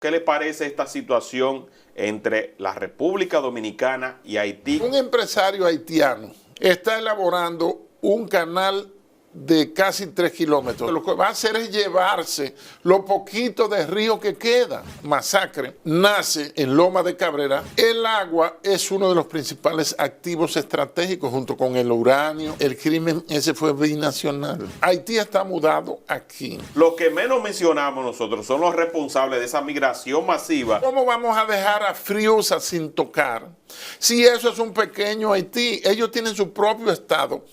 ¿Qué le parece esta situación entre la República Dominicana y Haití? Un empresario haitiano está elaborando un canal de casi 3 kilómetros. Lo que va a hacer es llevarse lo poquito de río que queda. Masacre nace en Loma de Cabrera. El agua es uno de los principales activos estratégicos junto con el uranio. El crimen ese fue binacional. Haití está mudado aquí. Lo que menos mencionamos nosotros son los responsables de esa migración masiva. ¿Cómo vamos a dejar a Friusa sin tocar? Si eso es un pequeño Haití, ellos tienen su propio estado.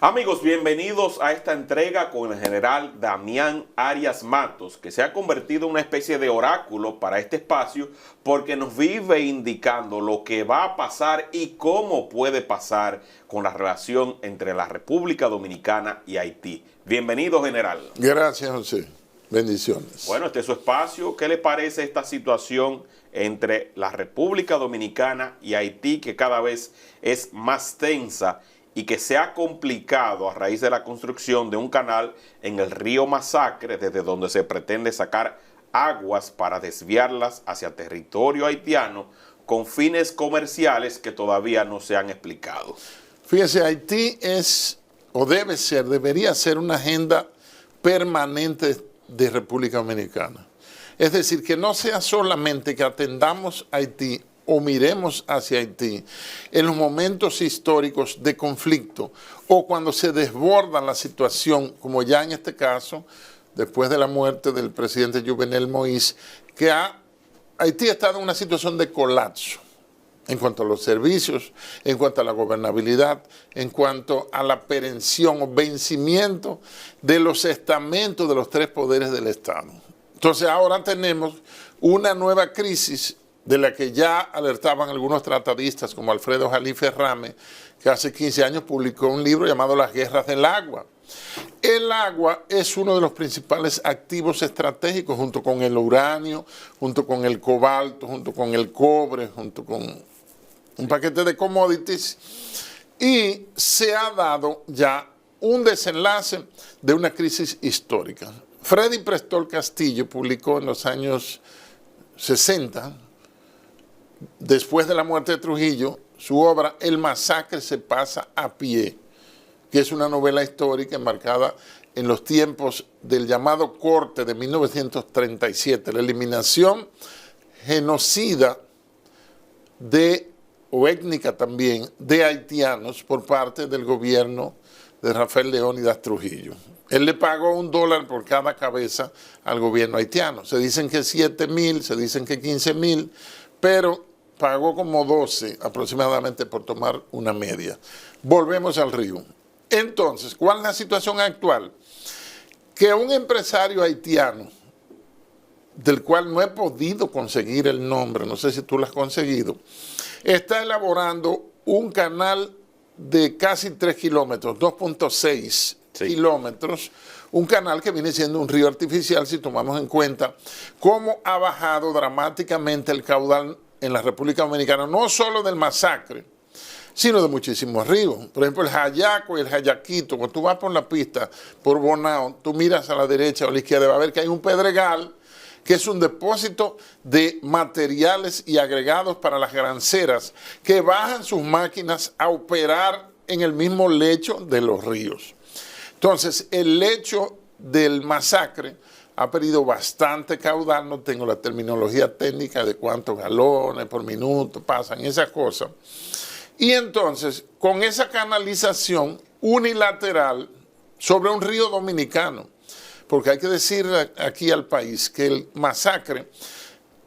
Amigos, bienvenidos a esta entrega con el general Damián Arias Matos, que se ha convertido en una especie de oráculo para este espacio porque nos vive indicando lo que va a pasar y cómo puede pasar con la relación entre la República Dominicana y Haití. Bienvenido, general. Gracias, José. Bendiciones. Bueno, este es su espacio. ¿Qué le parece esta situación entre la República Dominicana y Haití, que cada vez es más tensa y que se ha complicado a raíz de la construcción de un canal en el río Masacre, desde donde se pretende sacar aguas para desviarlas hacia territorio haitiano con fines comerciales que todavía no se han explicado? Fíjese, Haití es, o debe ser, debería ser una agenda permanente de República Dominicana. Es decir, que no sea solamente que atendamos a Haití o miremos hacia Haití en los momentos históricos de conflicto o cuando se desborda la situación, como ya en este caso, después de la muerte del presidente Jovenel Moïse, que Haití ha estado en una situación de colapso en cuanto a los servicios, en cuanto a la gobernabilidad, en cuanto a la perención o vencimiento de los estamentos de los tres poderes del Estado. Entonces ahora tenemos una nueva crisis de la que ya alertaban algunos tratadistas como Alfredo Jalife Rame, que hace 15 años publicó un libro llamado Las Guerras del Agua. El agua es uno de los principales activos estratégicos junto con el uranio, junto con el cobalto, junto con el cobre, junto con un paquete de commodities, y se ha dado ya un desenlace de una crisis histórica. Freddy Prestol Castillo publicó en los años 60, después de la muerte de Trujillo, su obra El Masacre se pasa a pie, que es una novela histórica enmarcada en los tiempos del llamado Corte de 1937, la eliminación genocida o étnica también, de haitianos por parte del gobierno de Rafael Leónidas Trujillo. Él le pagó $1 por cada cabeza al gobierno haitiano. Se dicen que 7,000, se dicen que 15,000, pero pagó como 12 aproximadamente por tomar una media. Volvemos al río. Entonces, ¿cuál es la situación actual? Que un empresario haitiano, del cual no he podido conseguir el nombre, no sé si tú lo has conseguido, está elaborando un canal de casi 3 kilómetros, 2.6 kilómetros, un canal que viene siendo un río artificial si tomamos en cuenta cómo ha bajado dramáticamente el caudal en la República Dominicana, no solo del Masacre, sino de muchísimos ríos. Por ejemplo, el Jayaco y el Jayaquito, cuando tú vas por la pista, por Bonao, tú miras a la derecha o a la izquierda, vas a ver que hay un pedregal que es un depósito de materiales y agregados para las granceras que bajan sus máquinas a operar en el mismo lecho de los ríos. Entonces, el lecho del Masacre ha perdido bastante caudal, no tengo la terminología técnica de cuántos galones por minuto pasan, esas cosas. Y entonces, con esa canalización unilateral sobre un río dominicano, porque hay que decirle aquí al país que el Masacre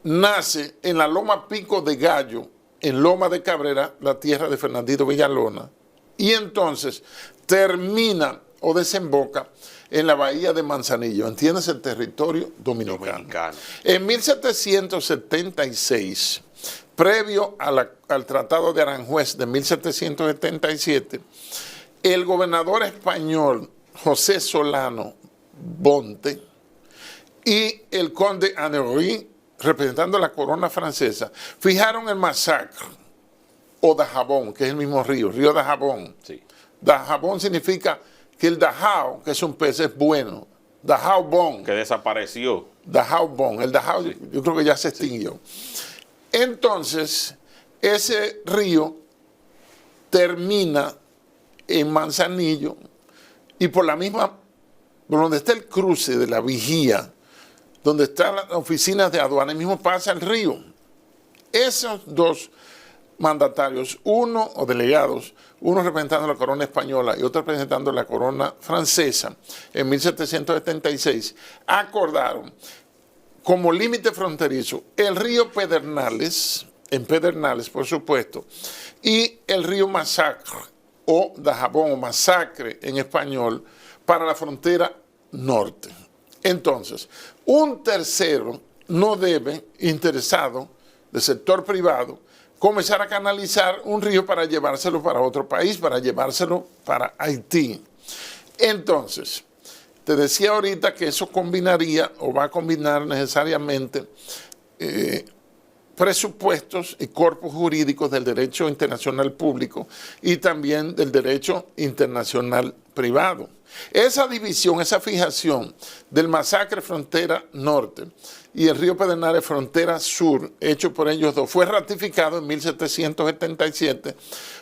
nace en la Loma Pico de Gallo, en Loma de Cabrera, la tierra de Fernandito Villalona, y entonces termina o desemboca en la bahía de Manzanillo, entiendes, el territorio dominicano. En 1776, previo al Tratado de Aranjuez de 1777, el gobernador español José Solano Bonte y el conde Annery, representando la corona francesa, fijaron el Masacre, o Dajabón, que es el mismo río Dajabón. Sí. Dajabón significa que el Dajao, que es un pez, es bueno. Dajao Bon. Que desapareció. Dachau Bond. El Dachau yo creo que ya se extinguió. Entonces, ese río termina en Manzanillo y por donde está el cruce de la Vigía, donde están las oficinas de aduana, mismo pasa el río. Esos dos mandatarios, uno o delegados, uno representando la corona española y otro representando la corona francesa, en 1776, acordaron como límite fronterizo el río Pedernales, en Pedernales por supuesto, y el río Masacre, o Dajabón, o Masacre en español, para la frontera norte. Entonces, un tercero no debe, interesado del sector privado, comenzar a canalizar un río para llevárselo para otro país, para llevárselo para Haití. Entonces, te decía ahorita que eso combinaría o va a combinar necesariamente presupuestos y corpus jurídicos del derecho internacional público y también del derecho internacional privado. Esa división, esa fijación del Masacre frontera norte y el río Pedernales frontera sur, hecho por ellos dos, fue ratificado en 1777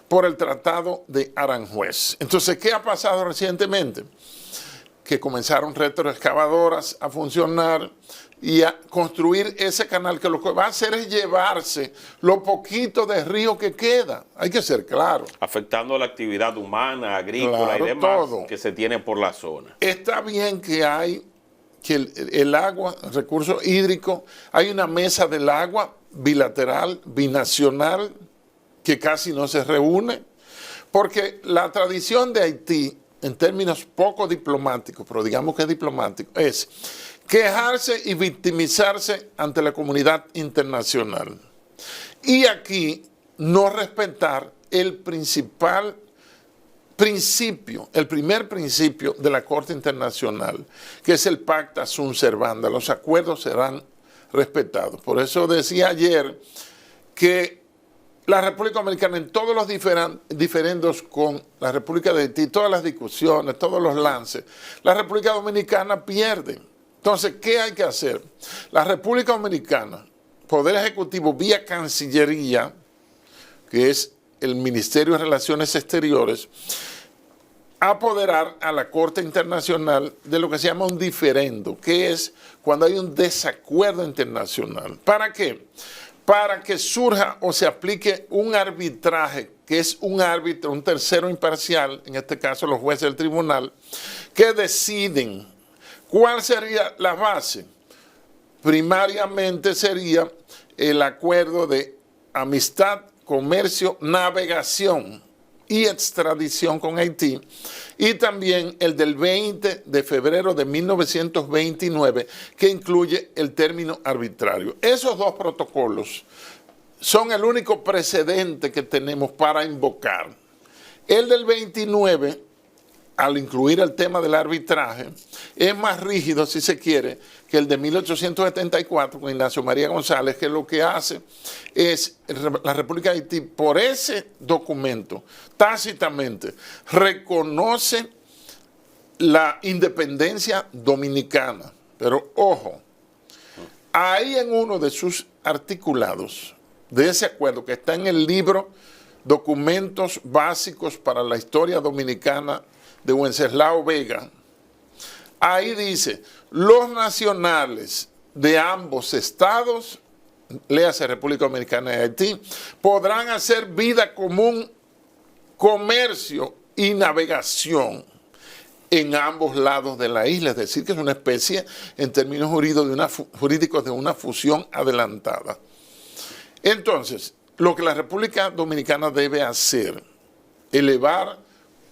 por el Tratado de Aranjuez. Entonces, ¿qué ha pasado recientemente? Que comenzaron retroexcavadoras a funcionar y a construir ese canal, que lo que va a hacer es llevarse lo poquito de río que queda. Hay que ser claro. Afectando la actividad humana, agrícola, claro, y demás todo que se tiene por la zona. Está bien que hay que el agua, el recurso hídrico, hay una mesa del agua bilateral, binacional, que casi no se reúne, porque la tradición de Haití, en términos poco diplomáticos, pero digamos que es diplomático, es quejarse y victimizarse ante la comunidad internacional. Y aquí no respetar el principal principio, el primer principio de la Corte Internacional, que es el Pacta Sunt Servanda. Los acuerdos serán respetados. Por eso decía ayer que la República Dominicana, en todos los diferendos con la República de Haití, todas las discusiones, todos los lances, la República Dominicana pierde. Entonces, ¿qué hay que hacer? La República Dominicana, Poder Ejecutivo vía Cancillería, que es el Ministerio de Relaciones Exteriores, apoderar a la Corte Internacional de lo que se llama un diferendo, que es cuando hay un desacuerdo internacional. ¿Para qué? Para que surja o se aplique un arbitraje, que es un árbitro, un tercero imparcial, en este caso los jueces del tribunal, que deciden cuál sería la base. Primariamente sería el acuerdo de amistad, comercio, navegación y extradición con Haití, y también el del 20 de febrero de 1929, que incluye el término arbitrario. Esos dos protocolos son el único precedente que tenemos para invocar. El del 29, al incluir el tema del arbitraje, es más rígido, si se quiere, que el de 1874 con Ignacio María González, que lo que hace es la República de Haití, por ese documento, tácitamente, reconoce la independencia dominicana. Pero ojo, ahí en uno de sus articulados, de ese acuerdo que está en el libro Documentos Básicos para la Historia Dominicana de Wenceslao Vega, ahí dice: los nacionales de ambos estados, léase República Dominicana y Haití, podrán hacer vida común, comercio y navegación en ambos lados de la isla. Es decir, que es una especie, en términos jurídicos, de una fusión adelantada. Entonces, lo que la República Dominicana debe hacer, elevar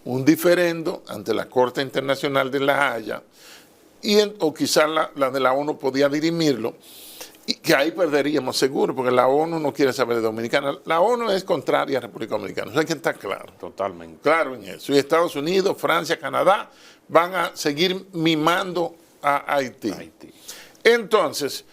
un diferendo ante la Corte Internacional de La Haya, o quizás la de la ONU podía dirimirlo, y que ahí perderíamos seguro, porque la ONU no quiere saber de Dominicana. La ONU es contraria a la República Dominicana, eso hay que estar claro. Totalmente. Claro en eso. Y Estados Unidos, Francia, Canadá van a seguir mimando a Haití. Entonces,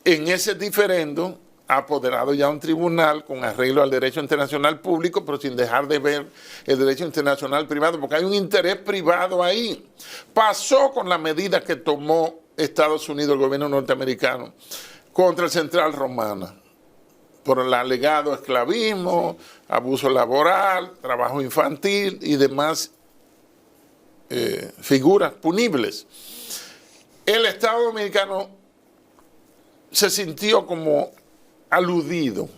en ese diferendo, ha apoderado ya un tribunal con arreglo al derecho internacional público, pero sin dejar de ver el derecho internacional privado, porque hay un interés privado ahí. Pasó con la medida que tomó Estados Unidos, el gobierno norteamericano, contra el Central Romana, por el alegado esclavismo, abuso laboral, trabajo infantil y demás figuras punibles. El Estado Dominicano se sintió como aludido,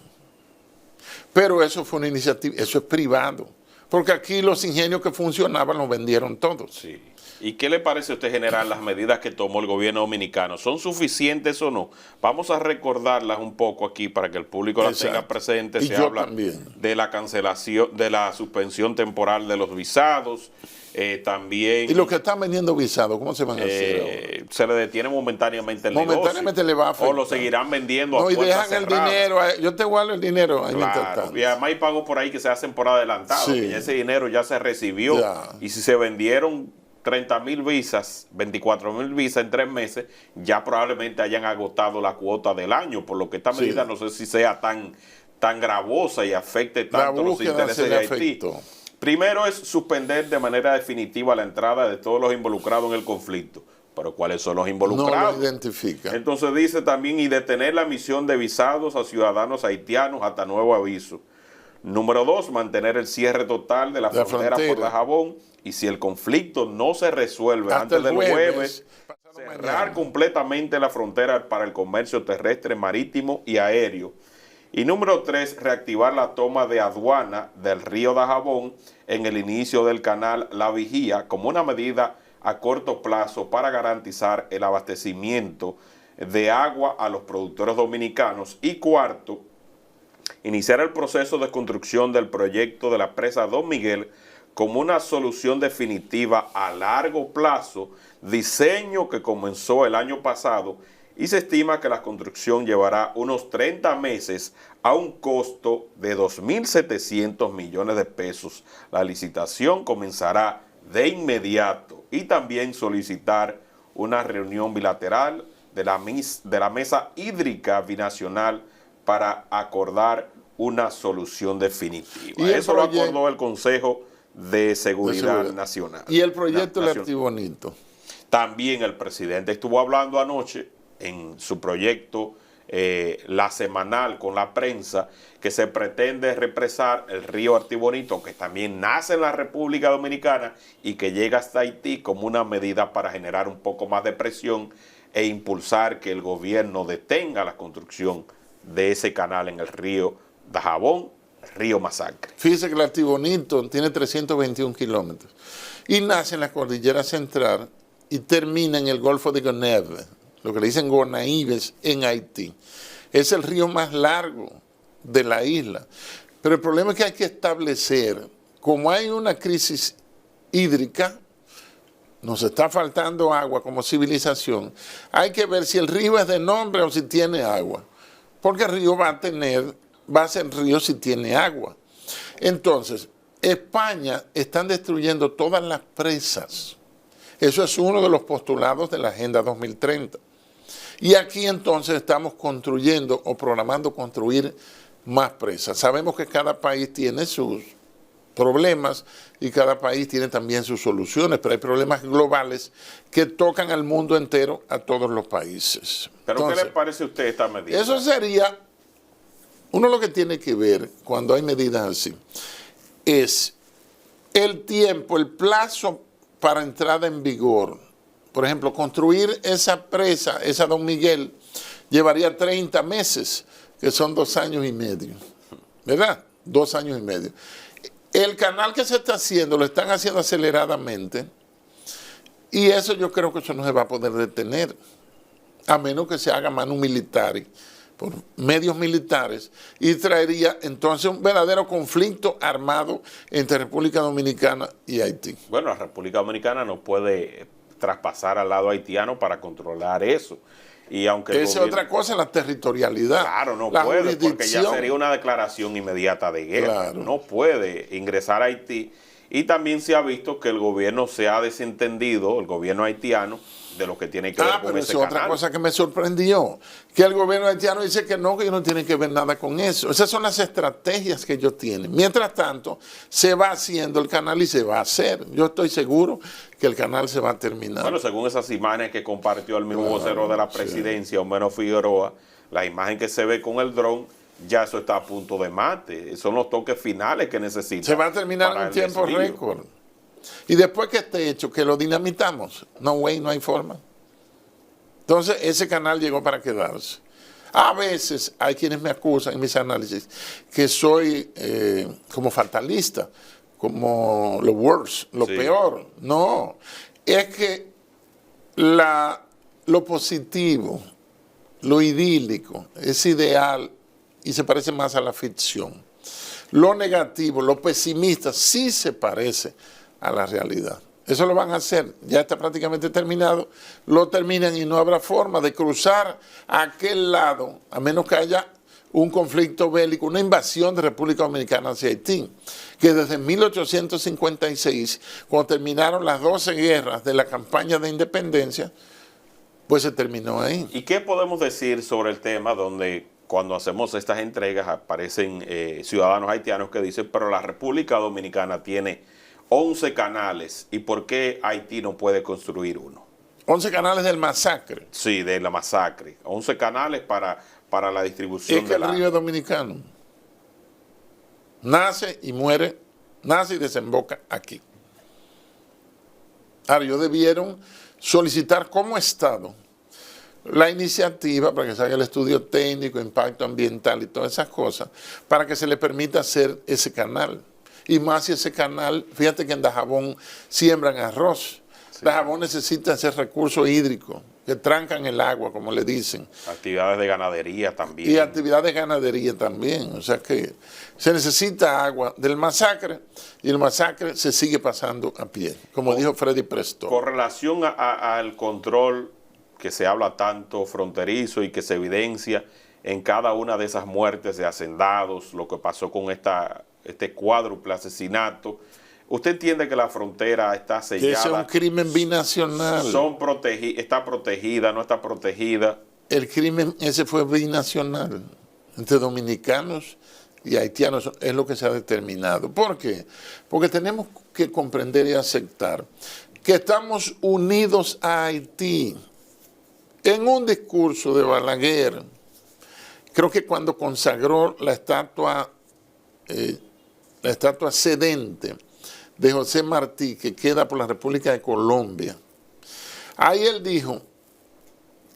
pero eso fue una iniciativa, eso es privado, porque aquí los ingenios que funcionaban los vendieron todos. Sí. ¿Y qué le parece a usted, general, las medidas que tomó el gobierno dominicano? ¿Son suficientes o no? Vamos a recordarlas un poco aquí para que el público las tenga presente. Se habla de la cancelación, de la suspensión temporal de los visados, también... ¿Y los que están vendiendo visados, cómo se van a hacer ahora? Se le detiene momentáneamente el momentáneamente negocio. Le va a afectar. O lo seguirán vendiendo no, a y puertas dejan cerradas. El dinero, yo te guardo el dinero ahí mientras Claro, tanto. y además hay pagos por ahí que se hacen por adelantado, Sí. que ya ese dinero ya se recibió, y si se vendieron 30,000 visas, 24,000 visas en 3 meses, ya probablemente hayan agotado la cuota del año, por lo que esta medida no sé si sea tan gravosa y afecte tanto los intereses de Haití. Primero es suspender de manera definitiva la entrada de todos los involucrados en el conflicto. Pero ¿cuáles son los involucrados? No lo identifica. Entonces dice también, y detener la emisión de visados a ciudadanos haitianos hasta nuevo aviso. Número 2, mantener el cierre total de la frontera por Dajabón, y si el conflicto no se resuelve hasta antes del jueves, cerrar mañana completamente la frontera para el comercio terrestre, marítimo y aéreo. Y número 3, reactivar la toma de aduana del río Dajabón en el inicio del canal La Vigía como una medida a corto plazo para garantizar el abastecimiento de agua a los productores dominicanos. Y cuarto, iniciar el proceso de construcción del proyecto de la presa Don Miguel como una solución definitiva a largo plazo, diseño que comenzó el año pasado, y se estima que la construcción llevará unos 30 meses a un costo de 2.700 millones de pesos. La licitación comenzará de inmediato, y también solicitar una reunión bilateral de la mesa hídrica binacional para acordar una solución definitiva. Y eso lo acordó el Consejo de Seguridad Nacional. Y el proyecto del Artibonito. También el presidente estuvo hablando anoche en su proyecto La Semanal con la prensa, que se pretende represar el río Artibonito, que también nace en la República Dominicana y que llega hasta Haití, como una medida para generar un poco más de presión e impulsar que el gobierno detenga la construcción de ese canal en el río Dajabón, río Masacre. Fíjese que el Artibonito tiene 321 kilómetros y nace en la cordillera central y termina en el Golfo de Gonaives, lo que le dicen Gonaives en Haití. Es el río más largo de la isla. Pero el problema es que hay que establecer, como hay una crisis hídrica, nos está faltando agua como civilización, hay que ver si el río es de nombre o si tiene agua. Porque el río va a ser río si tiene agua. Entonces, España están destruyendo todas las presas. Eso es uno de los postulados de la Agenda 2030. Y aquí entonces estamos construyendo o programando construir más presas. Sabemos que cada país tiene sus problemas y cada país tiene también sus soluciones, pero hay problemas globales que tocan al mundo entero, a todos los países. ¿Pero entonces, qué le parece a usted esta medida? Eso sería, uno lo que tiene que ver cuando hay medidas así, es el tiempo, el plazo para entrada en vigor. Por ejemplo, construir esa presa, esa Don Miguel, llevaría 30 meses, que son 2 años y medio, ¿verdad? 2 años y medio. El canal que se está haciendo, lo están haciendo aceleradamente, y eso yo creo que eso no se va a poder detener, a menos que se haga manu militari, por medios militares, y traería entonces un verdadero conflicto armado entre República Dominicana y Haití. Bueno, la República Dominicana no puede traspasar al lado haitiano para controlar eso. Y aunque esa es otra cosa, la territorialidad. Claro, no puede, porque ya sería una declaración inmediata de guerra. Claro. No puede ingresar a Haití. Y también se ha visto que el gobierno se ha desentendido, el gobierno haitiano, de lo que tiene que ver con pero ese es otra canal. cosa que me sorprendió, que el gobierno haitiano dice que ellos no tienen que ver nada con eso. Esas son las estrategias que ellos tienen. Mientras tanto, se va haciendo el canal y se va a hacer. Yo estoy seguro que el canal se va a terminar. Bueno, según esas imágenes que compartió el mismo vocero de la presidencia, Homero Figueroa, la imagen que se ve con el dron, ya eso está a punto de mate. Son los toques finales que necesita. Se va a terminar en un tiempo récord. Y después que esté hecho, que lo dinamitamos. No way, no hay forma. Entonces, ese canal llegó para quedarse. A veces hay quienes me acusan en mis análisis que soy como fatalista, como lo worst, lo peor. No, es que lo positivo, lo idílico, es ideal y se parece más a la ficción. Lo negativo, lo pesimista, sí se parece a la realidad. Eso lo van a hacer, ya está prácticamente terminado, lo terminan y no habrá forma de cruzar a aquel lado, a menos que haya un conflicto bélico, una invasión de República Dominicana hacia Haití, que desde 1856, cuando terminaron las 12 guerras de la campaña de independencia, pues se terminó ahí. ¿Y qué podemos decir sobre el tema donde cuando hacemos estas entregas aparecen ciudadanos haitianos que dicen, pero la República Dominicana tiene 11 canales, ¿y por qué Haití no puede construir uno? 11 canales del masacre. Sí, de la masacre. 11 canales para la distribución de la... Es que el río es dominicano. Nace y muere, nace y desemboca aquí. Ahora, ellos debieron solicitar como Estado la iniciativa para que se haga el estudio técnico, impacto ambiental y todas esas cosas, para que se le permita hacer ese canal. Y más si ese canal, fíjate que en Dajabón siembran arroz. Sí. Dajabón necesita ese recurso hídrico, que trancan el agua, como le dicen. Actividades de ganadería también. Y actividades de ganadería también. O sea que se necesita agua del masacre y el masacre se sigue pasando a pie, como dijo Freddy Presto. Con relación al control que se habla tanto fronterizo y que se evidencia en cada una de esas muertes de hacendados, lo que pasó con este cuádruple asesinato, ¿usted entiende que la frontera está sellada? Que es un crimen binacional. ¿Está protegida, no está protegida? El crimen ese fue binacional, entre dominicanos y haitianos, es lo que se ha determinado. ¿Por qué? Porque tenemos que comprender y aceptar que estamos unidos a Haití. En un discurso de Balaguer, creo que cuando consagró la estatua sedente de José Martí, que queda por la República de Colombia, ahí él dijo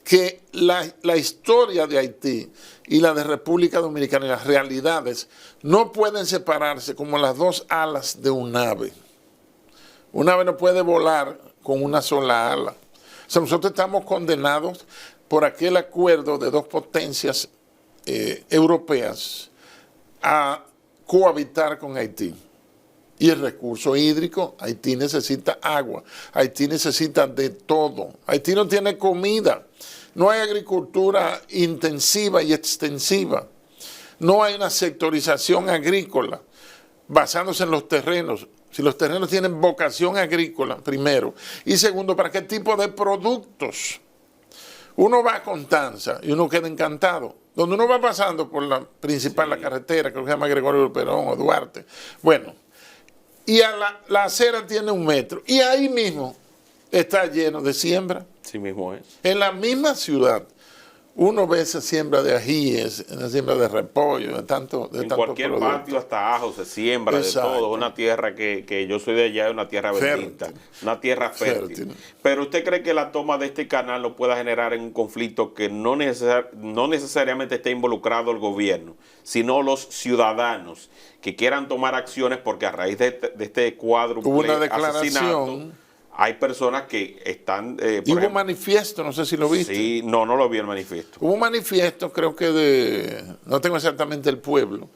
que la historia de Haití y la de República Dominicana y las realidades no pueden separarse como las dos alas de un ave. Un ave no puede volar con una sola ala. O sea, nosotros estamos condenados por aquel acuerdo de dos potencias europeas a cohabitar con Haití. Y el recurso hídrico, Haití necesita agua, Haití necesita de todo. Haití no tiene comida, no hay agricultura intensiva y extensiva, no hay una sectorización agrícola basándose en los terrenos. Si los terrenos tienen vocación agrícola, primero, y segundo, ¿para qué tipo de productos? Uno va a Constanza y uno queda encantado. Donde uno va pasando por la principal, la carretera, creo que se llama Gregorio Perón o Duarte. Bueno, y a la acera tiene 1 metro. Y ahí mismo está lleno de siembra. Sí mismo es. En la misma ciudad, uno ve esa siembra de ajíes, esa siembra de repollo, de tanto en cualquier producto. patio hasta ajo se siembra. Exacto. De todo. Una tierra que yo soy de allá, es una tierra bendita, una tierra fértil. Pero ¿usted cree que la toma de este canal lo pueda generar en un conflicto que no necesariamente esté involucrado el gobierno, sino los ciudadanos que quieran tomar acciones porque a raíz de este cuádruple asesinato hay personas que están... y hubo un manifiesto, no sé si lo viste. Sí, no lo vi el manifiesto. Hubo un manifiesto, creo que no tengo exactamente el pueblo.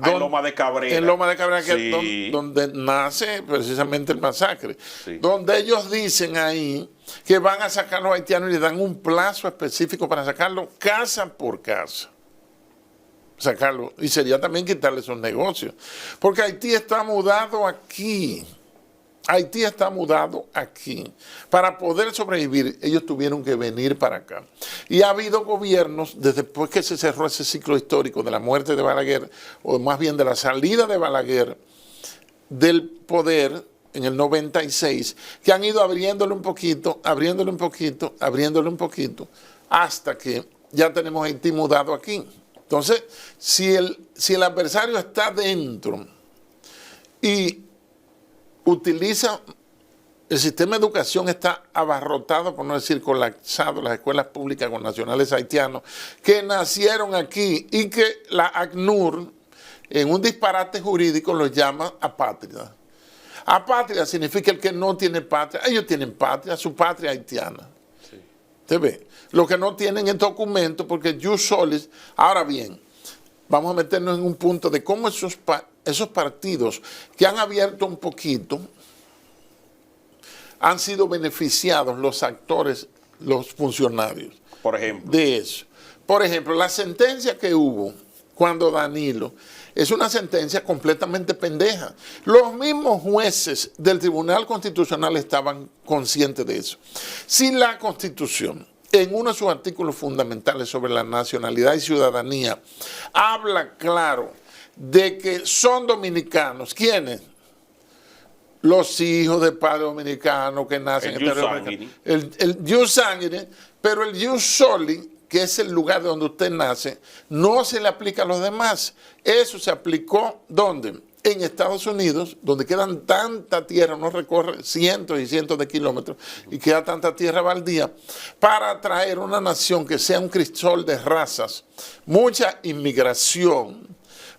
En Loma de Cabrera. En Loma de Cabrera, sí. donde nace precisamente el masacre. Sí. Donde ellos dicen ahí que van a sacar a los haitianos y le dan un plazo específico para sacarlo casa por casa. Sacarlo. Y sería también quitarle sus negocios. Porque Haití está mudado aquí. Haití está mudado aquí. Para poder sobrevivir, ellos tuvieron que venir para acá. Y ha habido gobiernos, desde después que se cerró ese ciclo histórico de la muerte de Balaguer, o más bien de la salida de Balaguer del poder en el 96, que han ido abriéndole un poquito, abriéndole un poquito, abriéndole un poquito, hasta que ya tenemos Haití mudado aquí. Entonces, si el adversario está dentro y utiliza, el sistema de educación está abarrotado, por no decir colapsado, las escuelas públicas con nacionales haitianos que nacieron aquí y que la ACNUR, en un disparate jurídico, los llama apátridas. Apátrida significa el que no tiene patria. Ellos tienen patria, su patria haitiana. Sí. ¿Usted ve? Lo que no tienen es documento porque jus solis. Ahora bien, vamos a meternos en un punto de cómo esos partidos que han abierto un poquito han sido beneficiados los actores, los funcionarios. Por ejemplo. De eso. Por ejemplo, la sentencia que hubo cuando Danilo es una sentencia completamente pendeja. Los mismos jueces del Tribunal Constitucional estaban conscientes de eso. Si la Constitución, en uno de sus artículos fundamentales sobre la nacionalidad y ciudadanía, habla claro de que son dominicanos, ¿quiénes? Los hijos de padre dominicano que nacen en el jus sanguinis, pero el jus soli, que es el lugar de donde usted nace, no se le aplica a los demás. Eso se aplicó, ¿dónde? En Estados Unidos, donde quedan tanta tierra, uno recorre cientos y cientos de kilómetros y queda tanta tierra baldía, para traer una nación que sea un crisol de razas, mucha inmigración.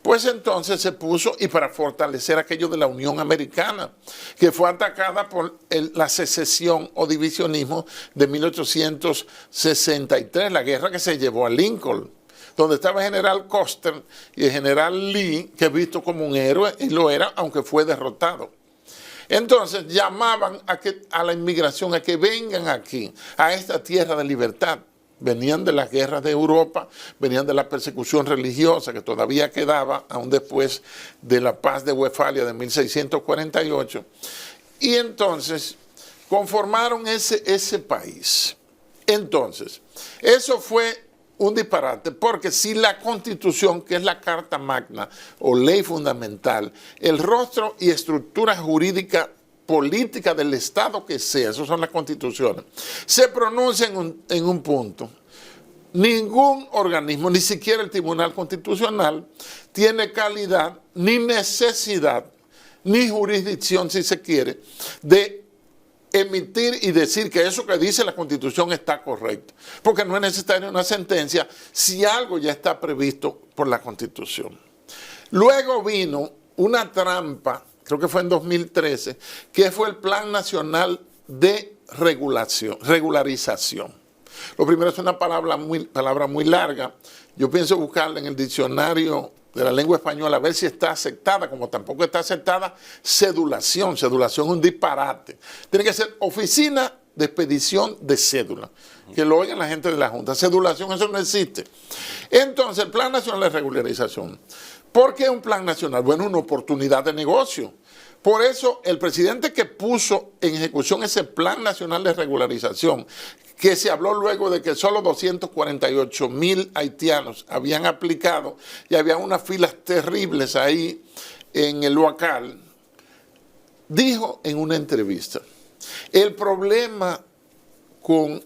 Pues entonces se puso, y para fortalecer aquello de la Unión Americana, que fue atacada por la secesión o divisionismo de 1863, la guerra que se llevó a Lincoln, donde estaba el general Custer y el general Lee, que es visto como un héroe, y lo era, aunque fue derrotado. Entonces llamaban a la inmigración a que vengan aquí, a esta tierra de libertad. Venían de las guerras de Europa, venían de la persecución religiosa que todavía quedaba, aún después de la paz de Westfalia de 1648. Y entonces conformaron ese país. Entonces, eso fue un disparate, porque si la Constitución, que es la Carta Magna o ley fundamental, el rostro y estructura jurídica política del Estado que sea, esas son las constituciones, se pronuncia en un punto. Ningún organismo, ni siquiera el Tribunal Constitucional, tiene calidad, ni necesidad, ni jurisdicción, si se quiere, de emitir y decir que eso que dice la Constitución está correcto. Porque no es necesaria una sentencia si algo ya está previsto por la Constitución. Luego vino una trampa, creo que fue en 2013, que fue el Plan Nacional de Regularización. Lo primero es una palabra muy larga. Yo pienso buscarla en el diccionario de la lengua española a ver si está aceptada, como tampoco está aceptada cedulación. Cedulación es un disparate. Tiene que ser Oficina de Expedición de Cédula. Que lo oigan la gente de la Junta. Cedulación, eso no existe. Entonces, el Plan Nacional de Regularización. ¿Por qué un plan nacional? Bueno, una oportunidad de negocio. Por eso, el presidente que puso en ejecución ese Plan Nacional de Regularización, que se habló luego de que solo 248,000 haitianos habían aplicado y había unas filas terribles ahí en el Huacal, dijo en una entrevista, el problema con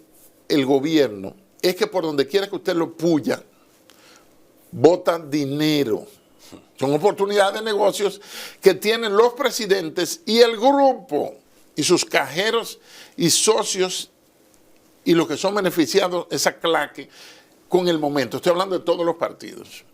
el gobierno es que por donde quiera que usted lo puya, botan dinero. Son oportunidades de negocios que tienen los presidentes y el grupo y sus cajeros y socios y los que son beneficiados, esa claque, con el momento. Estoy hablando de todos los partidos.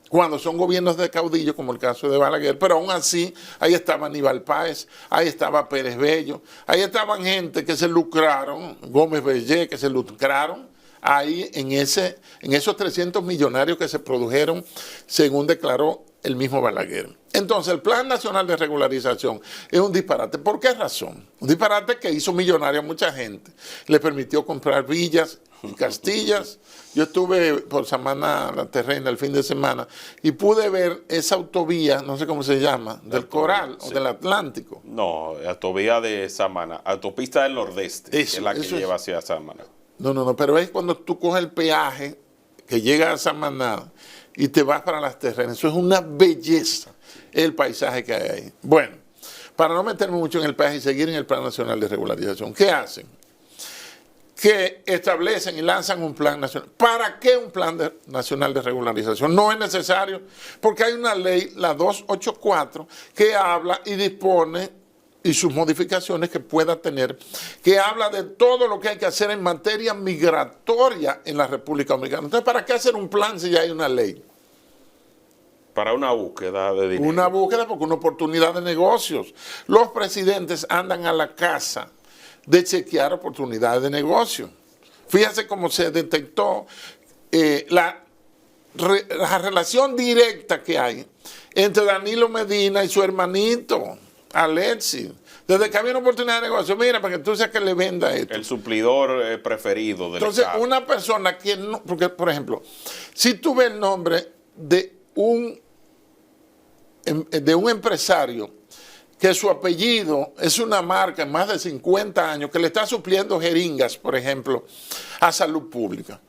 Cuando son gobiernos de caudillo, como el caso de Balaguer, pero aún así, ahí estaba Aníbal Páez, ahí estaba Pérez Bello, ahí estaban gente que se lucraron, Gómez Bellé, que se lucraron, ahí en esos 300 millonarios que se produjeron, según declaró el mismo Balaguer. Entonces, el Plan Nacional de Regularización es un disparate. ¿Por qué razón? Un disparate que hizo millonaria a mucha gente. Le permitió comprar villas y Castillas. Yo estuve por Samaná, La Terrena, el fin de semana, y pude ver esa autovía, no sé cómo se llama, del Coral o del Atlántico. No, autovía de Samaná, autopista del Nordeste, que es la que lleva hacia Samaná. No, pero es cuando tú coges el peaje que llega a Samaná y te vas para Las Terrenas. Eso es una belleza, el paisaje que hay ahí. Bueno, para no meterme mucho en el peaje y seguir en el Plan Nacional de Regularización, ¿qué hacen? Que establecen y lanzan un plan nacional. ¿Para qué un plan nacional de regularización? No es necesario, porque hay una ley, la 284, que habla y dispone, y sus modificaciones que pueda tener, que habla de todo lo que hay que hacer en materia migratoria en la República Dominicana. Entonces, ¿para qué hacer un plan si ya hay una ley? Para una búsqueda de dinero. Una búsqueda porque una oportunidad de negocios. Los presidentes andan a la casa de chequear oportunidades de negocio. Fíjate cómo se detectó la relación directa que hay entre Danilo Medina y su hermanito, Alexis. Desde que había una oportunidad de negocio, mira, para que tú seas que le venda esto. El suplidor preferido del Entonces, Estado. una persona que no, porque, por ejemplo, si tú ves el nombre de un empresario que su apellido es una marca en más de 50 años que le está supliendo jeringas, por ejemplo, a salud pública.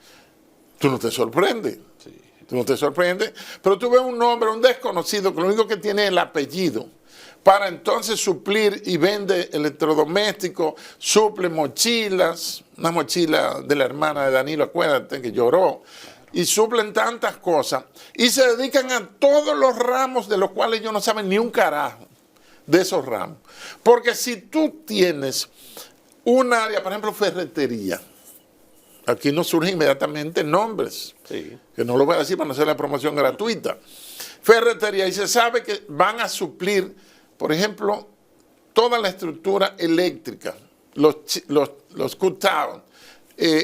Tú no te sorprendes. Sí. Tú no te sorprendes, pero tú ves un nombre, un desconocido, que lo único que tiene es el apellido, para entonces suplir y vende electrodomésticos, suple mochilas, una mochila de la hermana de Danilo, acuérdate, que lloró, y suplen tantas cosas, y se dedican a todos los ramos de los cuales ellos no saben ni un carajo de esos ramos. Porque si tú tienes un área, por ejemplo, ferretería, aquí nos surgen inmediatamente nombres, Sí. que no lo voy a decir para no hacer la promoción gratuita. Ferretería, y se sabe que van a suplir, por ejemplo, toda la estructura eléctrica, los cut-out,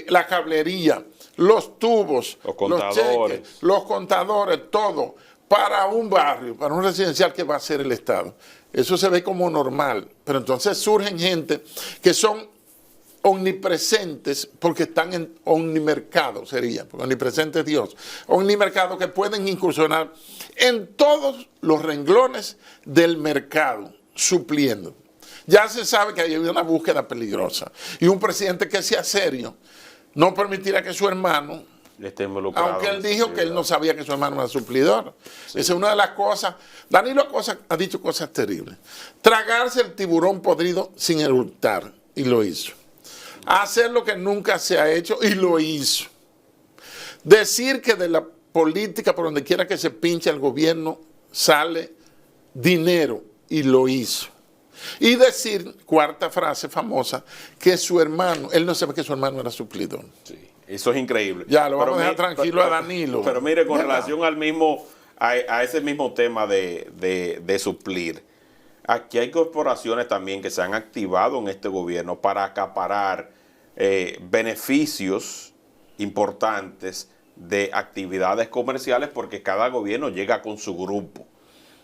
la cablería, los tubos, los contadores, los cheques, los contadores, todo, para un barrio, para un residencial que va a ser el Estado. Eso se ve como normal, pero entonces surgen gente que son omnipresentes porque están en omnimercado, sería, porque omnipresente es Dios, omnimercado, que pueden incursionar en todos los renglones del mercado, supliendo. Ya se sabe que hay una búsqueda peligrosa y un presidente que sea serio no permitirá que su hermano, esté involucrado, aunque él dijo que él no sabía que su hermano era suplidor. Sí. Esa es una de las cosas. Danilo ha dicho cosas terribles. Tragarse el tiburón podrido sin eructar, y lo hizo. Hacer lo que nunca se ha hecho, y lo hizo. Decir que de la política, por donde quiera que se pinche el gobierno, sale dinero, y lo hizo. Y decir, cuarta frase famosa, que su hermano, él no sabe que su hermano era suplidor. Sí. Eso es increíble. Ya, lo vamos a dejar tranquilo a Danilo. Pero mire, con relación al mismo, a ese mismo tema de suplir, aquí hay corporaciones también que se han activado en este gobierno para acaparar beneficios importantes de actividades comerciales, porque cada gobierno llega con su grupo.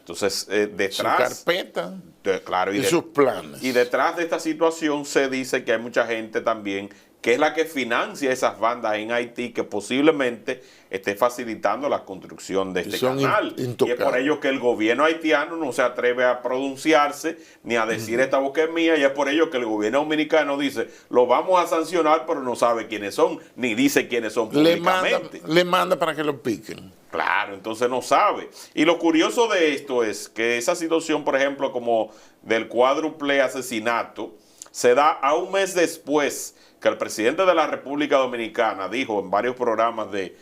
Entonces, detrás... Su carpeta claro, y sus planes. Y detrás de esta situación se dice que hay mucha gente también que es la que financia esas bandas en Haití, que posiblemente esté facilitando la construcción de este canal. Y es por ello que el gobierno haitiano no se atreve a pronunciarse ni a decir esta boca es mía, y es por ello que el gobierno dominicano dice, lo vamos a sancionar, pero no sabe quiénes son, ni dice quiénes son públicamente. Le manda para que lo piquen. Claro, entonces no sabe. Y lo curioso de esto es que esa situación, por ejemplo, como del cuádruple asesinato, se da a un mes después que el presidente de la República Dominicana dijo en varios programas de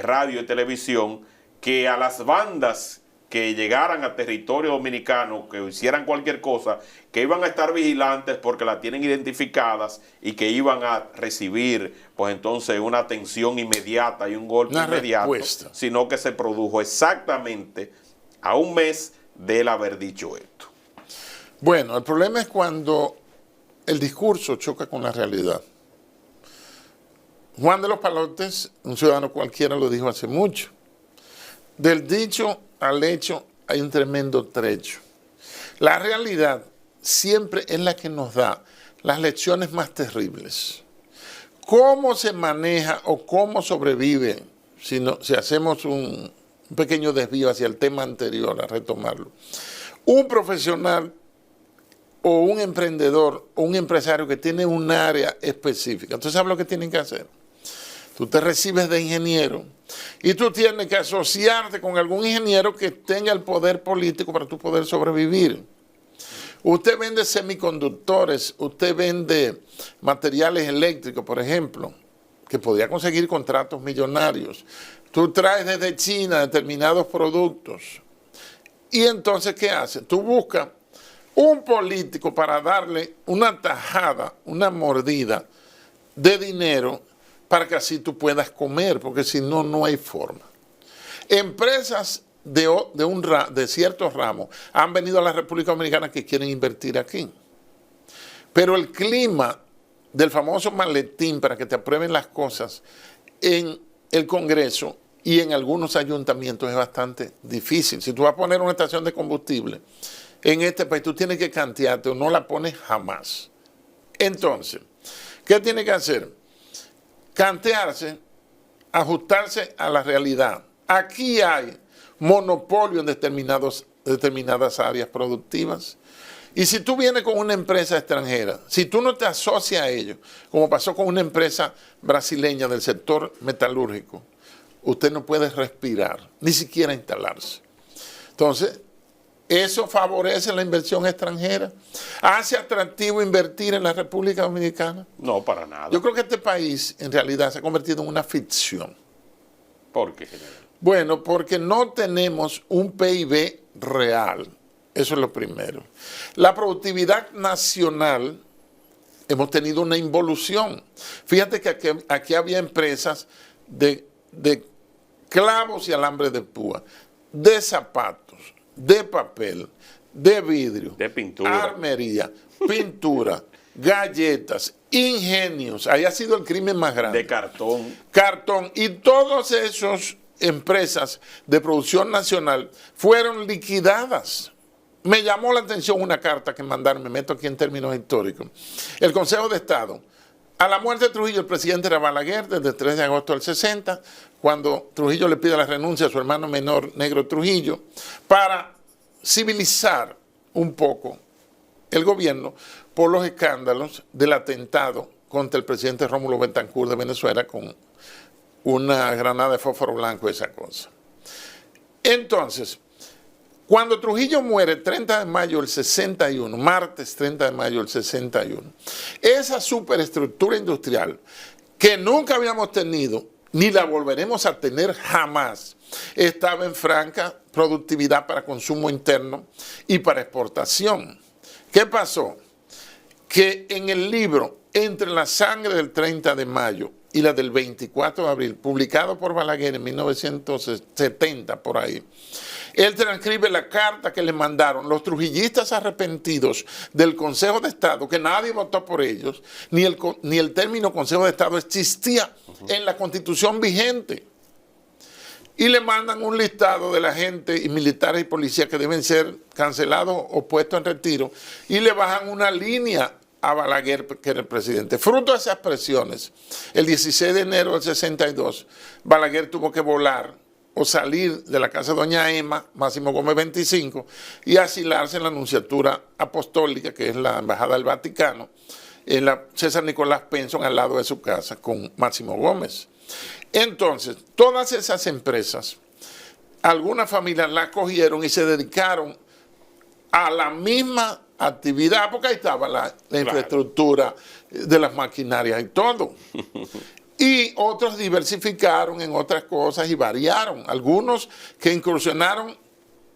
radio y televisión que a las bandas que llegaran a territorio dominicano, que hicieran cualquier cosa, que iban a estar vigilantes porque la tienen identificadas y que iban a recibir, pues entonces, una atención inmediata y un golpe inmediato, sino que se produjo exactamente a un mes de él haber dicho esto. Bueno, el problema es cuando el discurso choca con la realidad. Juan de los Palotes, un ciudadano cualquiera, lo dijo hace mucho. Del dicho al hecho hay un tremendo trecho. La realidad siempre es la que nos da las lecciones más terribles. ¿Cómo se maneja o cómo sobrevive, si hacemos un pequeño desvío hacia el tema anterior, a retomarlo, un profesional o un emprendedor o un empresario que tiene un área específica? Entonces, ¿sabes lo que tienen que hacer? Tú te recibes de ingeniero y tú tienes que asociarte con algún ingeniero que tenga el poder político para tú poder sobrevivir. Usted vende semiconductores, usted vende materiales eléctricos, por ejemplo, que podría conseguir contratos millonarios. Tú traes desde China determinados productos. Y entonces, ¿qué haces? Tú buscas un político para darle una tajada, una mordida de dinero para que así tú puedas comer, porque si no, no hay forma. Empresas de ciertos ramos han venido a la República Dominicana que quieren invertir aquí. Pero el clima del famoso maletín para que te aprueben las cosas en el Congreso y en algunos ayuntamientos es bastante difícil. Si tú vas a poner una estación de combustible en este país, tú tienes que cantearte o no la pones jamás. Entonces, ¿qué tiene que hacer? Cantearse, ajustarse a la realidad. Aquí hay monopolio en determinadas áreas productivas. Y si tú vienes con una empresa extranjera, si tú no te asocias a ellos, como pasó con una empresa brasileña del sector metalúrgico, usted no puede respirar, ni siquiera instalarse. Entonces, eso favorece la inversión extranjera. ¿Hace atractivo invertir en la República Dominicana? No, para nada. Yo creo que este país en realidad se ha convertido en una ficción. ¿Por qué, general? Bueno, porque no tenemos un PIB real. Eso es lo primero. La productividad nacional, hemos tenido una involución. Fíjate que aquí había empresas de clavos y alambre de púa, de zapatos, de papel, de vidrio, de pintura, armería, pintura, galletas, ingenios. Ahí ha sido el crimen más grande. de cartón. Cartón. Y todas esas empresas de producción nacional fueron liquidadas. Me llamó la atención una carta que mandaron, me meto aquí en términos históricos. El Consejo de Estado. A la muerte de Trujillo, el presidente era Balaguer, desde el 3 de agosto del 60, cuando Trujillo le pide la renuncia a su hermano menor, Negro Trujillo, para civilizar un poco el gobierno por los escándalos del atentado contra el presidente Rómulo Betancourt de Venezuela con una granada de fósforo blanco y esa cosa. Entonces, cuando Trujillo muere 30 de mayo del 61, martes 30 de mayo del 61, esa superestructura industrial que nunca habíamos tenido, ni la volveremos a tener jamás, estaba en franca productividad para consumo interno y para exportación. ¿Qué pasó? Que en el libro Entre la sangre del 30 de mayo y la del 24 de abril, publicado por Balaguer en 1970, por ahí, él transcribe la carta que le mandaron los trujillistas arrepentidos del Consejo de Estado, que nadie votó por ellos, ni el término Consejo de Estado existía en la Constitución vigente. Y le mandan un listado de la gente y militares y policías que deben ser cancelados o puestos en retiro, y le bajan una línea a Balaguer, que era el presidente. Fruto de esas presiones, el 16 de enero del 62, Balaguer tuvo que volar o salir de la casa de doña Emma, Máximo Gómez 25, y asilarse en la Nunciatura Apostólica, que es la Embajada del Vaticano, en la César Nicolás Penson, al lado de su casa, con Máximo Gómez. Entonces, todas esas empresas, algunas familias las cogieron y se dedicaron a la misma actividad, porque ahí estaba la infraestructura de las maquinarias y todo. Y otros diversificaron en otras cosas y variaron. Algunos que incursionaron,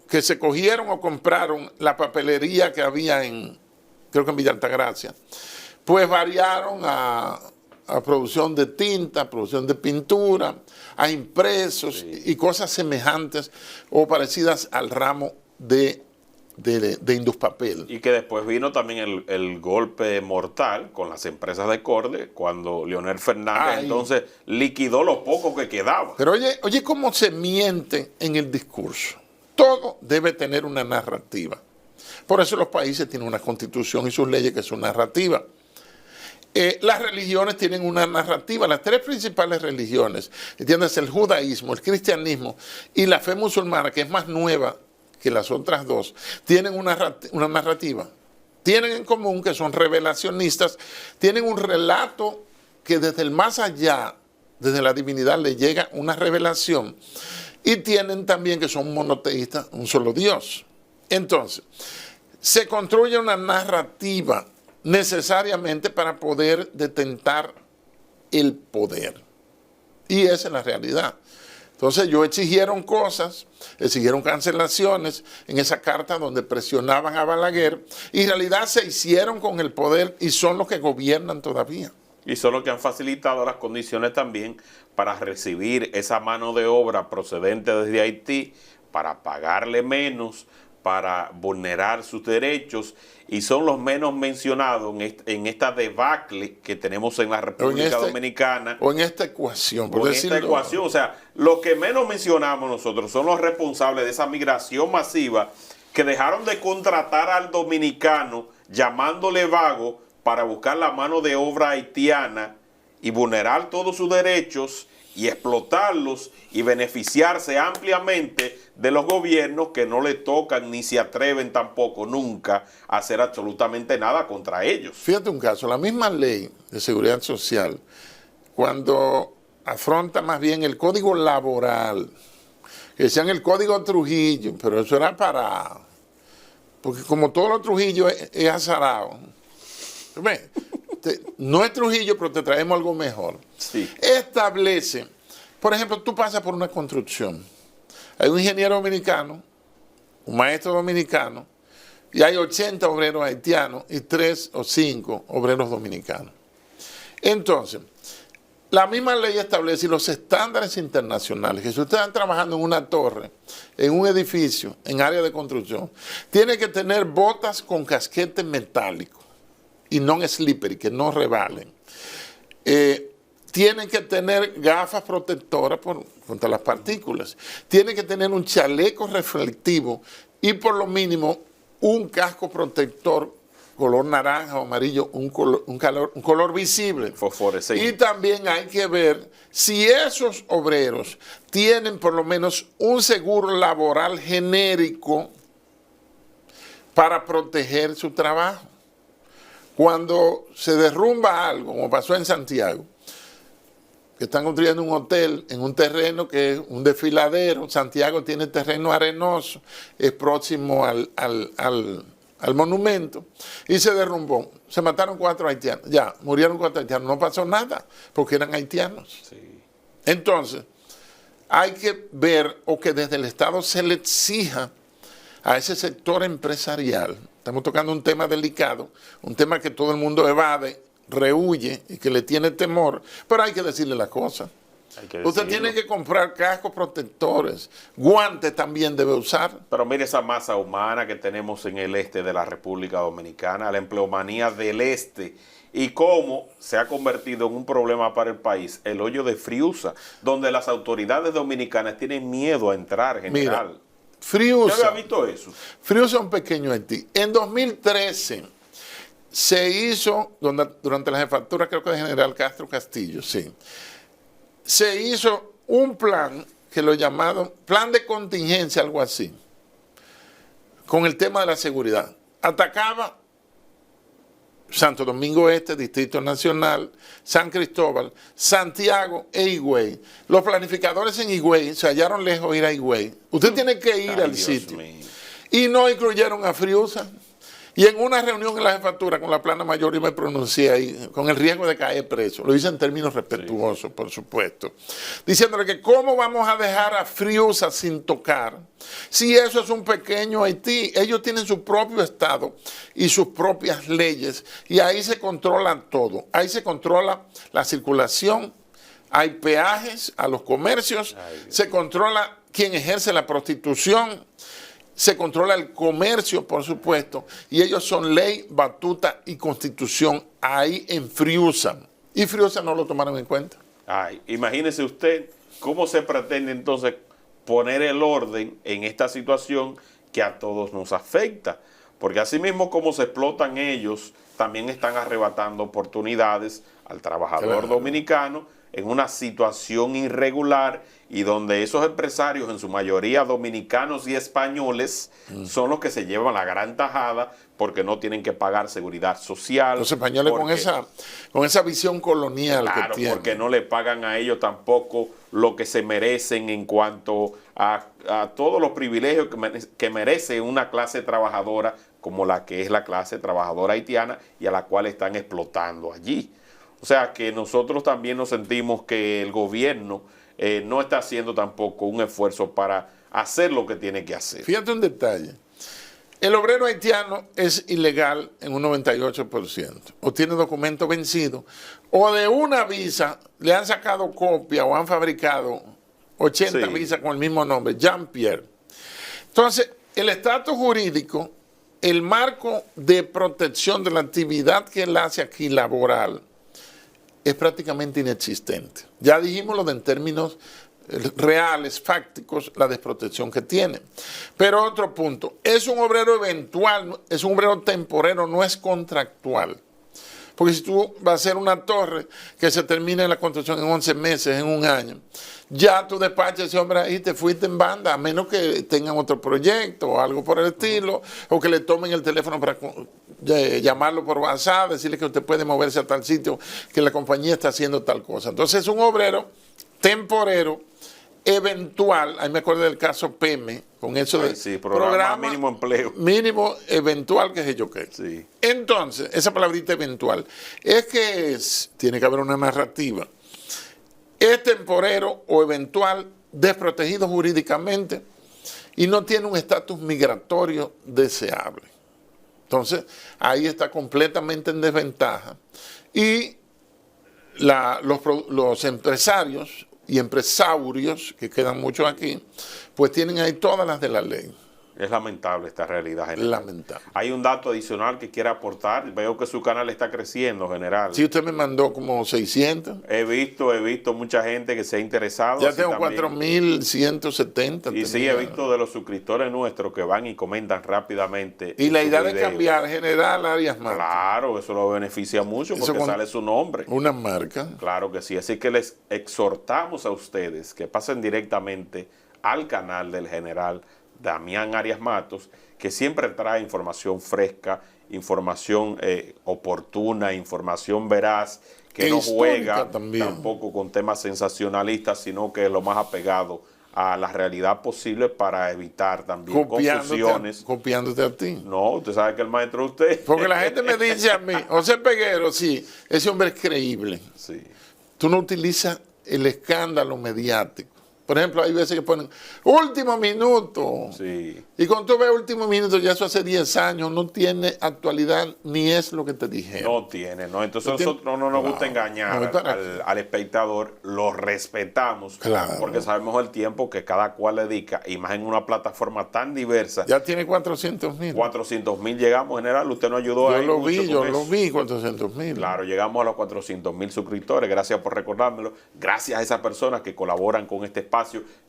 que se cogieron o compraron la papelería que había creo que en Villa Altagracia, pues variaron a producción de tinta, producción de pintura, a impresos y cosas semejantes o parecidas al ramo de Induspapel. Y que después vino también el golpe mortal con las empresas de corte, cuando Leonel Fernández entonces liquidó lo poco que quedaba. Pero oye cómo se miente en el discurso. Todo debe tener una narrativa. Por eso los países tienen una constitución y sus leyes que son narrativas. Las religiones tienen una narrativa, las tres principales religiones, ¿entiendes? El judaísmo, el cristianismo y la fe musulmana, que es más nueva que las otras dos, tienen una narrativa. Tienen en común que son revelacionistas, tienen un relato que desde el más allá, desde la divinidad, le llega una revelación, y tienen también que son monoteístas, un solo Dios. Entonces, se construye una narrativa necesariamente para poder detentar el poder. Y esa es la realidad. Entonces ellos exigieron cosas, exigieron cancelaciones en esa carta donde presionaban a Balaguer, y en realidad se hicieron con el poder y son los que gobiernan todavía. Y son los que han facilitado las condiciones también para recibir esa mano de obra procedente desde Haití, para pagarle menos, para vulnerar sus derechos, y son los menos mencionados en esta debacle que tenemos en la República Dominicana. O en esta ecuación, por decirlo. En esta ecuación, o sea, los que menos mencionamos nosotros son los responsables de esa migración masiva que dejaron de contratar al dominicano llamándole vago para buscar la mano de obra haitiana y vulnerar todos sus derechos y explotarlos y beneficiarse ampliamente de los gobiernos que no le tocan ni se atreven tampoco nunca a hacer absolutamente nada contra ellos. Fíjate un caso, la misma ley de seguridad social, cuando afronta más bien el código laboral, que decían el código Trujillo, pero eso era para, porque como todo lo Trujillo es azarado, no es Trujillo, pero te traemos algo mejor. Sí. Establece, por ejemplo, tú pasas por una construcción, hay un ingeniero dominicano, un maestro dominicano, y hay 80 obreros haitianos y 3 o 5 obreros dominicanos. Entonces, la misma ley establece los estándares internacionales, que si ustedes están trabajando en una torre, en un edificio, en área de construcción, tiene que tener botas con casquete metálico y non-slippery, que no rebalen. Tienen que tener gafas protectoras contra las partículas. Tienen que tener un chaleco reflectivo y por lo mínimo un casco protector color naranja o amarillo, un color visible. Fosforescente. Y también hay que ver si esos obreros tienen por lo menos un seguro laboral genérico para proteger su trabajo. Cuando se derrumba algo, como pasó en Santiago, que están construyendo un hotel en un terreno que es un desfiladero, Santiago tiene terreno arenoso, es próximo al monumento, y se derrumbó. Se mataron 4 haitianos, ya, murieron 4 haitianos, no pasó nada, porque eran haitianos. Sí. Entonces, hay que ver, o que desde el Estado se le exija a ese sector empresarial. Estamos tocando un tema delicado, un tema que todo el mundo evade, rehuye y que le tiene temor, pero hay que decirle la cosa. Usted tiene que comprar cascos protectores, guantes también debe usar. Pero mire esa masa humana que tenemos en el este de la República Dominicana, la empleomanía del este, y cómo se ha convertido en un problema para el país el hoyo de Friusa, donde las autoridades dominicanas tienen miedo a entrar, general. Mira, Friusa, ¿usted había visto eso? Friusa es un pequeño Haití. En 2013 se hizo, durante la jefatura creo que de General Castro Castillo, sí, se hizo un plan que lo llamaron plan de contingencia, algo así, con el tema de la seguridad. Atacaba Santo Domingo Este, Distrito Nacional, San Cristóbal, Santiago e Higüey. Los planificadores en Higüey se hallaron lejos ir a Higüey. Usted tiene que ir al sitio. Y no incluyeron a Friusa. Y en una reunión en la jefatura con la plana mayor yo me pronuncié ahí, con el riesgo de caer preso. Lo hice en términos respetuosos, por supuesto. Diciéndole que cómo vamos a dejar a Friusa sin tocar, si eso es un pequeño Haití. Ellos tienen su propio Estado y sus propias leyes. Y ahí se controla todo. Ahí se controla la circulación, hay peajes a los comercios, se controla quién ejerce la prostitución, se controla el comercio, por supuesto, y ellos son ley, batuta y constitución ahí en Friusa. Y Friusa no lo tomaron en cuenta. Ay, imagínese usted cómo se pretende entonces poner el orden en esta situación que a todos nos afecta. Porque así mismo como se explotan ellos también están arrebatando oportunidades al trabajador dominicano en una situación irregular y donde esos empresarios, en su mayoría dominicanos y españoles, son los que se llevan la gran tajada porque no tienen que pagar seguridad social. Los españoles con esa visión colonial claro, que tienen. Porque no le pagan a ellos tampoco lo que se merecen en cuanto a todos los privilegios que merece una clase trabajadora como la que es la clase trabajadora haitiana y a la cual están explotando allí. O sea que nosotros también nos sentimos que el gobierno no está haciendo tampoco un esfuerzo para hacer lo que tiene que hacer. Fíjate un detalle. El obrero haitiano es ilegal en un 98%, o tiene documento vencido, o de una visa le han sacado copia o han fabricado 80 visas con el mismo nombre, Jean-Pierre. Entonces, el estatus jurídico, el marco de protección de la actividad que él hace aquí laboral, es prácticamente inexistente. Ya dijimos lo de en términos reales, fácticos, la desprotección que tiene. Pero otro punto, es un obrero eventual, es un obrero temporero, no es contractual. Porque si tú vas a hacer una torre que se termine la construcción en 11 meses, en un año, ya tú despachas ese hombre ahí y te fuiste en banda, a menos que tengan otro proyecto o algo por el estilo, o que le tomen el teléfono para llamarlo por WhatsApp, decirle que usted puede moverse a tal sitio, que la compañía está haciendo tal cosa. Entonces es un obrero temporero, eventual. Ahí me acuerdo del caso PEME, con eso de programa mínimo empleo. Mínimo eventual, que sé yo qué. Sí. Entonces, esa palabrita eventual, es que tiene que haber una narrativa. Es temporero o eventual, desprotegido jurídicamente y no tiene un estatus migratorio deseable. Entonces, ahí está completamente en desventaja. Y los empresarios y empresarios, que quedan muchos aquí, pues tienen ahí todas las de la ley. Es lamentable esta realidad, general. Lamentable. Hay un dato adicional que quiere aportar. Veo que su canal está creciendo, general. Sí, usted me mandó como 600. He visto mucha gente que se ha interesado. Ya tengo 4.170. Y sí, he visto de los suscriptores nuestros que van y comentan rápidamente. Y la idea de cambiar General Arias Matos. Claro, eso lo beneficia mucho porque sale su nombre. Una marca. Claro que sí. Así que les exhortamos a ustedes que pasen directamente al canal del general Damián Arias Matos, que siempre trae información fresca, información oportuna, información veraz, que no juega tampoco con temas sensacionalistas, sino que es lo más apegado a la realidad posible para evitar también confusiones. Copiándote a ti. No, usted sabe que el maestro es usted. Porque la gente me dice a mí, José Peguero, sí, ese hombre es creíble. Sí. Tú no utilizas el escándalo mediático. Por ejemplo, hay veces que ponen último minuto. Sí. Y cuando tú ves último minuto, ya eso hace 10 años, no tiene actualidad ni es lo que te dijeron. No tiene, ¿no? Entonces nosotros no nos gusta engañar al espectador, lo respetamos, porque sabemos el tiempo que cada cual dedica, y más en una plataforma tan diversa. Ya tiene 400,000. 400,000 llegamos, general, usted nos ayudó a yo lo vi, 400,000. Claro, llegamos a los 400,000 suscriptores, gracias por recordármelo, gracias a esas personas que colaboran con este espacio,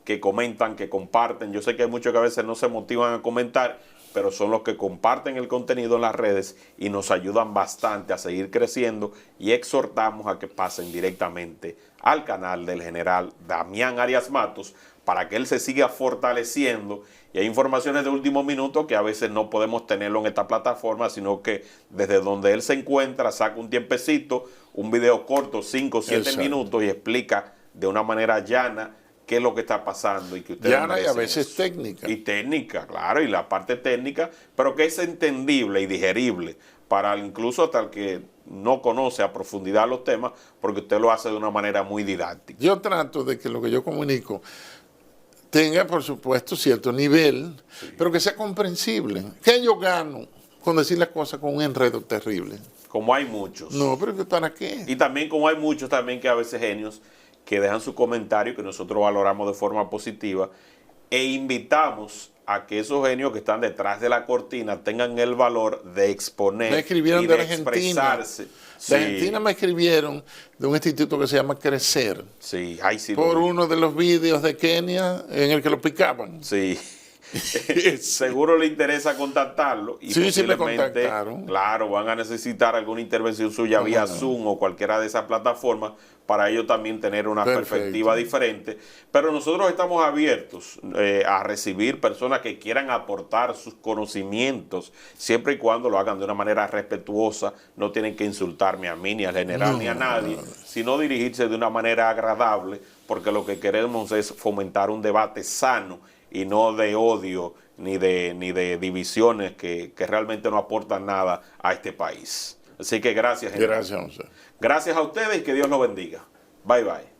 que comentan, que comparten. Yo sé que hay muchos que a veces no se motivan a comentar, pero son los que comparten el contenido en las redes y nos ayudan bastante a seguir creciendo, y exhortamos a que pasen directamente al canal del general Damián Arias Matos para que él se siga fortaleciendo. Y hay informaciones de último minuto que a veces no podemos tenerlo en esta plataforma, sino que desde donde él se encuentra saca un tiempecito, un video corto, 5 o 7 minutos, y explica de una manera llana qué es lo que está pasando. Y que ustedes llana y a veces técnica. Y técnica, claro, y la parte técnica, pero que es entendible y digerible para incluso hasta el que no conoce a profundidad los temas, porque usted lo hace de una manera muy didáctica. Yo trato de que lo que yo comunico tenga, por supuesto, cierto nivel, pero que sea comprensible. ¿Qué yo gano con decir las cosas con un enredo terrible? Como hay muchos. No, pero ¿para qué? Y también como hay muchos también que a veces genios que dejan su comentario, que nosotros valoramos de forma positiva, e invitamos a que esos genios que están detrás de la cortina tengan el valor de exponer y de expresarse. De Argentina me escribieron de un instituto que se llama Crecer. Sí, sí. Por uno de los vídeos de Kenia en el que lo picaban. Sí. seguro le interesa contactarlo. Y sí, me posiblemente, contactaron. claro, van a necesitar alguna intervención suya vía Zoom o cualquiera de esas plataformas para ellos también tener una perspectiva diferente. Pero nosotros estamos abiertos a recibir personas que quieran aportar sus conocimientos, siempre y cuando lo hagan de una manera respetuosa. No tienen que insultarme a mí, ni al general, ni a nadie, sino dirigirse de una manera agradable, porque lo que queremos es fomentar un debate sano y no de odio ni de divisiones que realmente no aportan nada a este país. Así que gracias, general. Gracias, José. Gracias a ustedes y que Dios los bendiga. Bye, bye.